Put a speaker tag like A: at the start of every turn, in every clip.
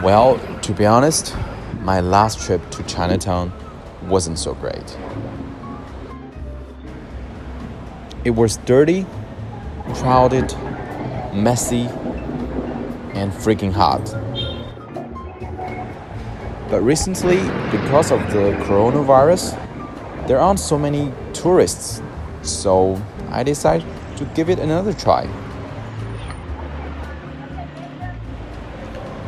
A: Well, to be honest, my last trip to Chinatown wasn't so great. It was dirty, crowded, messy, and freaking hot. But recently, because of the coronavirus, there aren't so many tourists, so I decided to give it another try.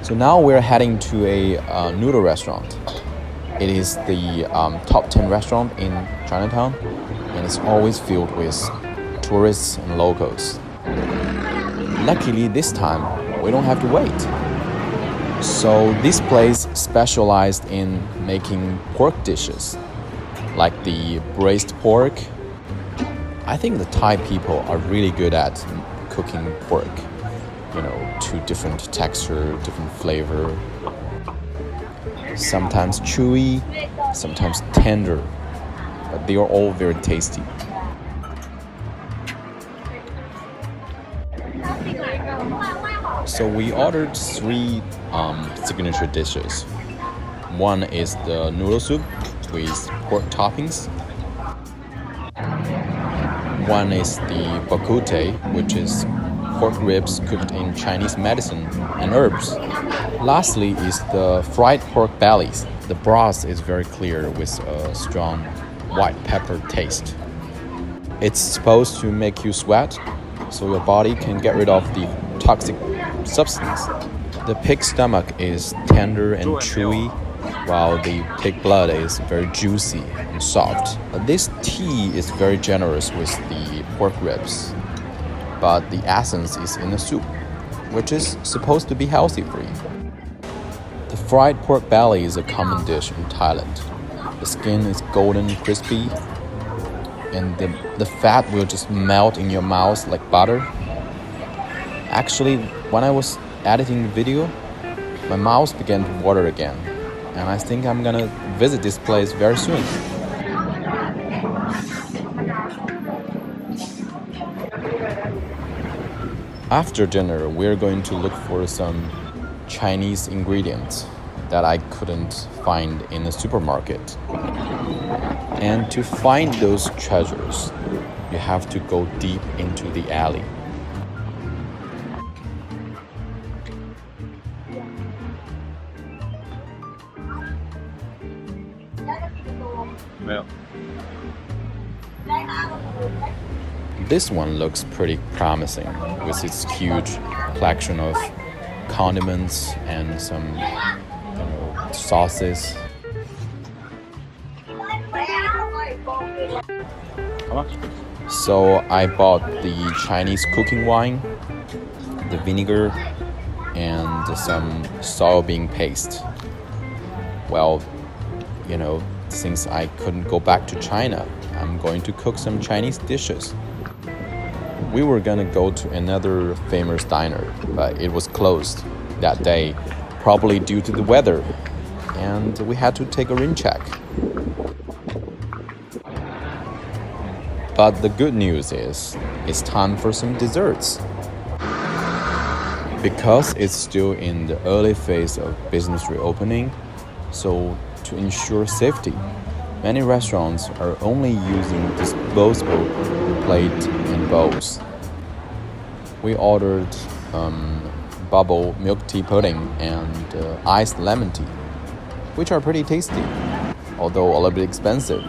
A: So now we're heading to a noodle restaurant. It is the top 10 restaurant in Chinatown, and it's always filled with tourists and locals. Luckily this time, we don't have to wait. So this place specialized in making pork dishes, like the braised pork. I think the Thai people are really good at cooking pork. To different texture, different flavor. Sometimes chewy, sometimes tender, but they are all very tasty. So we ordered three signature dishes. One is the noodle soup with pork toppings. One is the bakute, which is pork ribs cooked in Chinese medicine and herbs. Lastly is the fried pork bellies. The broth is very clear with a strong white pepper taste. It's supposed to make you sweat, so your body can get rid of the toxic substance. The pig stomach is tender and chewy, while the pig blood is very juicy and soft. This tea is very generous with the pork ribs, but the essence is in the soup, which is supposed to be healthy for you. The fried pork belly is a common dish in Thailand. The skin is golden crispy, and the fat will just melt in your mouth like butter. Actually, when I was editing the video, my mouth began to water again, and I think I'm gonna visit this place very soon. After dinner, we're going to look for some Chinese ingredients that I couldn't find in the supermarket. And to find those treasures, you have to go deep into the alley. This one looks pretty promising with its huge collection of condiments and some sauces. So I bought the Chinese cooking wine, the vinegar, and some soybean paste. Well, since I couldn't go back to China, I'm going to cook some Chinese dishes. We were gonna go to another famous diner, but it was closed that day, probably due to the weather, and we had to take a rain check. But the good news is, it's time for some desserts. Because it's still in the early phase of business reopening, so to ensure safety, many restaurants are only using disposable plates and bowls. We ordered bubble milk tea pudding and iced lemon tea, which are pretty tasty, although a little bit expensive.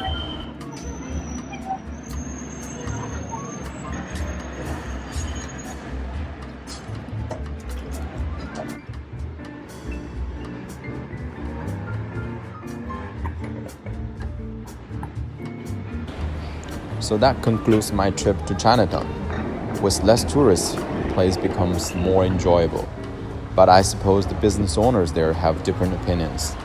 A: So that concludes my trip to Chinatown. With less tourists, the place becomes more enjoyable. But I suppose the business owners there have different opinions.